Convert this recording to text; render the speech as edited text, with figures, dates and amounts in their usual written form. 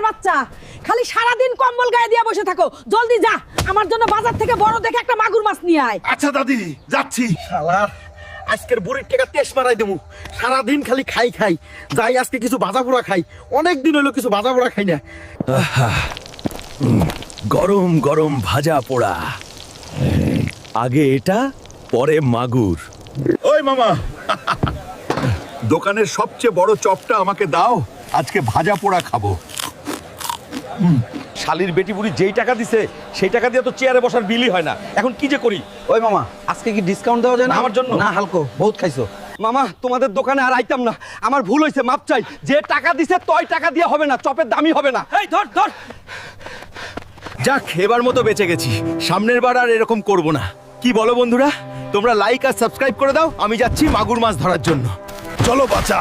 বাচ্চা, খালি সারাদিন কম্বল গায়ে দিয়ে বসে থাকো। জলদি যা, আমার জন্য বাজার থেকে বড় দেখে একটা মাগুর মাছ নিয়ে আয়। আচ্ছা দাদি, যাচ্ছি। শালা আজকের বুড়ির টাকা তেজ মারাই দেবো। সারাদিন খালি খাই খাই, যাই আজকে কিছু ভাজা পোড়া খাই। অনেক দিন হলো কিছু ভাজা পোড়া খাই না। গরম গরম ভাজা পোড়া, আগে এটা পরে মাগুর। ওই মামা, দোকানের সবচেয়ে বড় চপটা আমাকে দাও, আজকে ভাজা পোড়া খাবো। শালির বেটি বুড়ি যেই টাকা দিছে সেই টাকা দিয়ে তো চেয়ারে বসার বিলই হয় না। এখন কি যে করি? ওই মামা, আজকে কি ডিসকাউন্ট দেওয়া যায় না আমার জন্য? না হালকো, বহুত খাইছো। মামা, তোমাদের দোকানে আর আইতাম না, আমার ভুল হয়েছে, মাপ চাই। যে টাকা দিছে তয় টাকা দিয়ে হবে না, চপের দামই হবে না। এই ধর ধর। যাক, এবার মতো বেঁচে গেছি, সামনের বার আর এরকম করব না। কি বলো বন্ধুরা, তোমরা লাইক আর সাবস্ক্রাইব করে দাও। আমি যাচ্ছি মাগুর মাছ ধরার জন্য। চলো বাচ্চা।